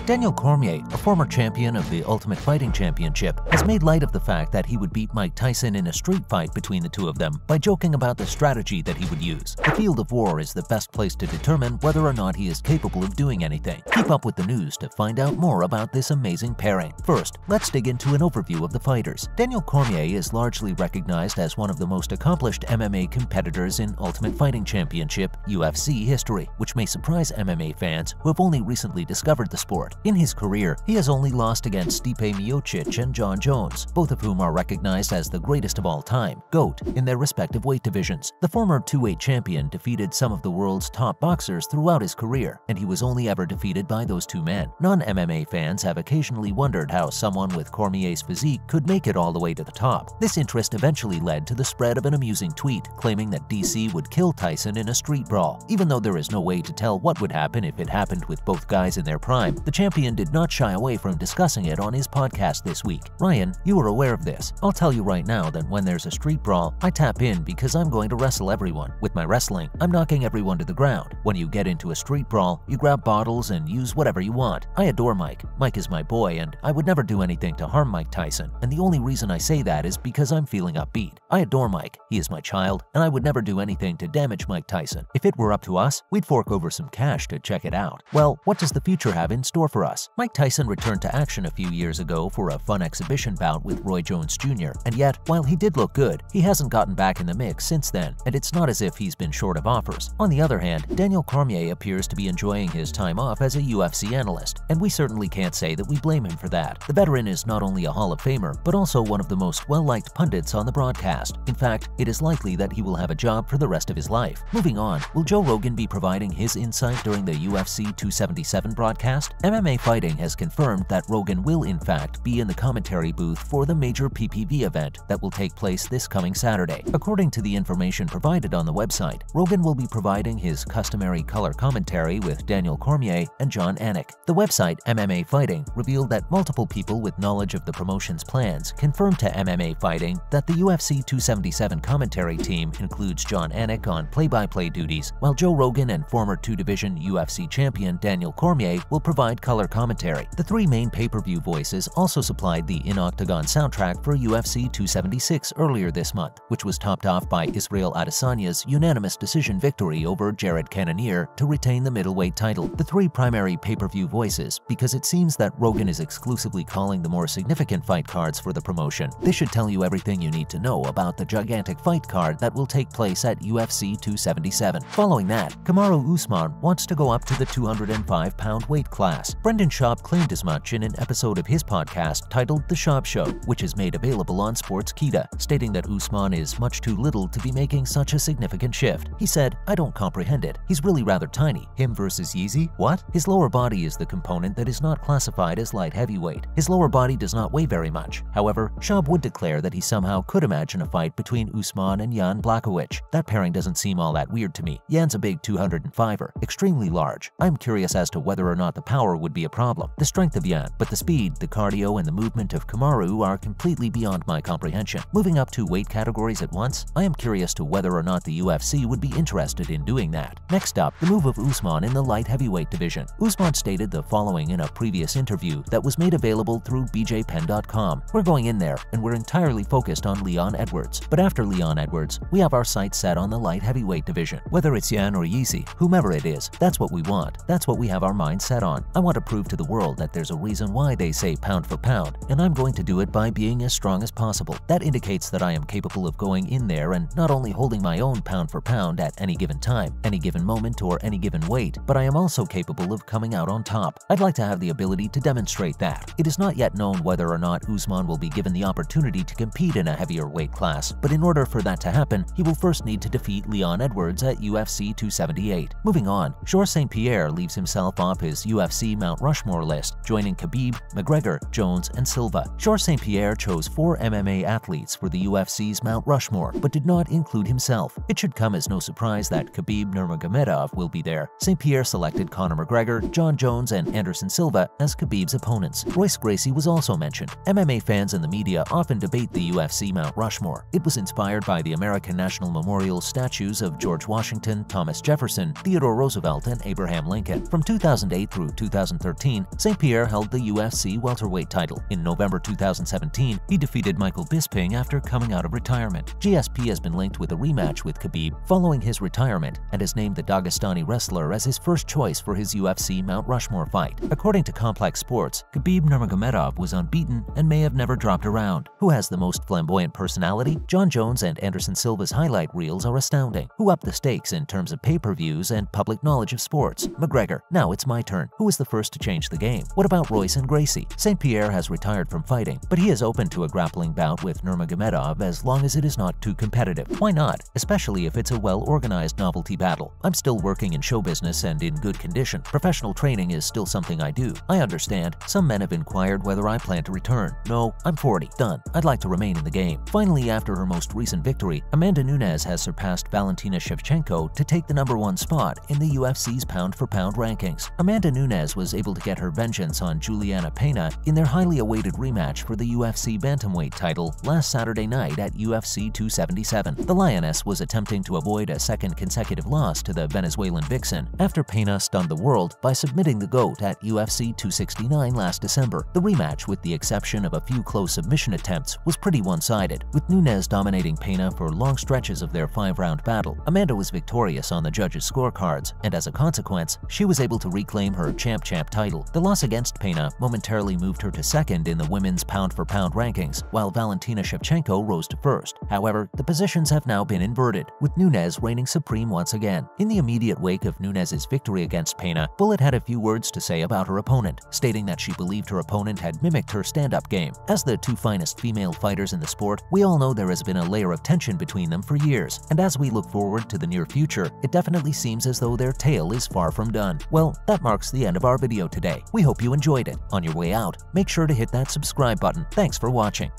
Daniel Cormier, a former champion of the Ultimate Fighting Championship, has made light of the fact that he would beat Mike Tyson in a street fight between the two of them by joking about the strategy that he would use. The field of war is the best place to determine whether or not he is capable of doing anything. Keep up with the news to find out more about this amazing pairing. First, let's dig into an overview of the fighters. Daniel Cormier is largely recognized as one of the most accomplished MMA competitors in Ultimate Fighting Championship (UFC) history, which may surprise MMA fans who have only recently discovered the sport. In his career, he has only lost against Stipe Miocic and Jon Jones, both of whom are recognized as the greatest of all time, GOAT, in their respective weight divisions. The former two-weight champion defeated some of the world's top boxers throughout his career, and he was only ever defeated by those two men. Non-MMA fans have occasionally wondered how someone with Cormier's physique could make it all the way to the top. This interest eventually led to the spread of an amusing tweet claiming that DC would kill Tyson in a street brawl. Even though there is no way to tell what would happen if it happened with both guys in their prime, the champion did not shy away from discussing it on his podcast this week. Ryan, you are aware of this. I'll tell you right now that when there's a street brawl, I tap in because I'm going to wrestle everyone. With my wrestling, I'm knocking everyone to the ground. When you get into a street brawl, you grab bottles and use whatever you want. I adore Mike. Mike is my boy, and I would never do anything to harm Mike Tyson. And the only reason I say that is because I'm feeling upbeat. I adore Mike. He is my child, and I would never do anything to damage Mike Tyson. If it were up to us, we'd fork over some cash to check it out. Well, what does the future have in store for us? Mike Tyson returned to action a few years ago for a fun exhibition bout with Roy Jones Jr., and yet, while he did look good, he hasn't gotten back in the mix since then, and it's not as if he's been short of offers. On the other hand, Daniel Cormier appears to be enjoying his time off as a UFC analyst, and we certainly can't say that we blame him for that. The veteran is not only a Hall of Famer, but also one of the most well-liked pundits on the broadcast. In fact, it is likely that he will have a job for the rest of his life. Moving on, will Joe Rogan be providing his insight during the UFC 277 broadcast? MMA Fighting has confirmed that Rogan will in fact be in the commentary booth for the major PPV event that will take place this coming Saturday. According to the information provided on the website, Rogan will be providing his customary color commentary with Daniel Cormier and Jon Anik. The website MMA Fighting revealed that multiple people with knowledge of the promotion's plans confirmed to MMA Fighting that the UFC 277 commentary team includes Jon Anik on play-by-play duties, while Joe Rogan and former two-division UFC champion Daniel Cormier will provide color commentary. The three main pay-per-view voices also supplied the in-octagon soundtrack for UFC 276 earlier this month, which was topped off by Israel Adesanya's unanimous decision victory over Jared Cannonier to retain the middleweight title. The three primary pay-per-view voices, because it seems that Rogan is exclusively calling the more significant fight cards for the promotion. This should tell you everything you need to know about the gigantic fight card that will take place at UFC 277. Following that, Kamaru Usman wants to go up to the 205-pound weight class. Brendan Schaub claimed as much in an episode of his podcast titled The Schaub Show, which is made available on Sportskeeda, stating that Usman is much too little to be making such a significant shift. He said, "I don't comprehend it. He's really rather tiny. Him versus Yeezy? What? His lower body is the component that is not classified as light heavyweight. His lower body does not weigh very much." However, Schaub would declare that he somehow could imagine a fight between Usman and Jan Blachowicz. That pairing doesn't seem all that weird to me. Jan's a big 205er, extremely large. I'm curious as to whether or not the power would be a problem. The strength of Jan, but the speed, the cardio, and the movement of Kamaru are completely beyond my comprehension. Moving up two weight categories at once, I am curious to whether or not the UFC would be interested in doing that. Next up, the move of Usman in the light heavyweight division. Usman stated the following in a previous interview that was made available through bjpen.com. "We're going in there, and we're entirely focused on Leon Edwards. But after Leon Edwards, we have our sights set on the light heavyweight division. Whether it's Jan or Yeezy, whomever it is, that's what we want. That's what we have our minds set on. I want to prove to the world that there's a reason why they say pound for pound, and I'm going to do it by being as strong as possible. That indicates that I am capable of going in there and not only holding my own pound for pound at any given time, any given moment, or any given weight, but I am also capable of coming out on top. I'd like to have the ability to demonstrate that." It is not yet known whether or not Usman will be given the opportunity to compete in a heavier weight class, but in order for that to happen, he will first need to defeat Leon Edwards at UFC 278. Moving on, Georges St-Pierre leaves himself off his UFC Mount Rushmore list, joining Khabib, McGregor, Jones, and Silva. Georges St-Pierre chose 4 MMA athletes for the UFC's Mount Rushmore, but did not include himself. It should come as no surprise that Khabib Nurmagomedov will be there. St-Pierre selected Conor McGregor, Jon Jones, and Anderson Silva as Khabib's opponents. Royce Gracie was also mentioned. MMA fans and the media often debate the UFC Mount Rushmore. It was inspired by the American National Memorial statues of George Washington, Thomas Jefferson, Theodore Roosevelt, and Abraham Lincoln. From 2008 through 2012, 2013, St-Pierre held the UFC welterweight title. In November 2017, he defeated Michael Bisping after coming out of retirement. GSP has been linked with a rematch with Khabib following his retirement and has named the Dagestani wrestler as his first choice for his UFC Mount Rushmore fight. According to Complex Sports, Khabib Nurmagomedov was unbeaten and may have never dropped a round. Who has the most flamboyant personality? Jon Jones and Anderson Silva's highlight reels are astounding. Who upped the stakes in terms of pay-per-views and public knowledge of sports? McGregor. Now it's my turn. Who was the first to change the game? What about Royce and Gracie? St-Pierre has retired from fighting, but he is open to a grappling bout with Nurmagomedov as long as it is not too competitive. Why not? Especially if it's a well-organized novelty battle. I'm still working in show business and in good condition. Professional training is still something I do. I understand. Some men have inquired whether I plan to return. No, I'm 40. Done. I'd like to remain in the game. Finally, after her most recent victory, Amanda Nunes has surpassed Valentina Shevchenko to take the #1 spot in the UFC's pound-for-pound rankings. Amanda Nunes was able to get her vengeance on Juliana Pena in their highly awaited rematch for the UFC bantamweight title last Saturday night at UFC 277. The Lioness was attempting to avoid a second consecutive loss to the Venezuelan vixen after Pena stunned the world by submitting the GOAT at UFC 269 last December. The rematch, with the exception of a few close submission attempts, was pretty one-sided, with Nunes dominating Pena for long stretches of their 5-round battle. Amanda was victorious on the judges' scorecards, and as a consequence, she was able to reclaim her champ title. The loss against Pena momentarily moved her to second in the women's pound-for-pound rankings, while Valentina Shevchenko rose to first. However, the positions have now been inverted, with Nunes reigning supreme once again. In the immediate wake of Nunes' victory against Pena, Bullet had a few words to say about her opponent, stating that she believed her opponent had mimicked her stand-up game. As the two finest female fighters in the sport, we all know there has been a layer of tension between them for years, and as we look forward to the near future, it definitely seems as though their tale is far from done. Well, that marks the end of our video today. We hope you enjoyed it. On your way out, make sure to hit that subscribe button. Thanks for watching.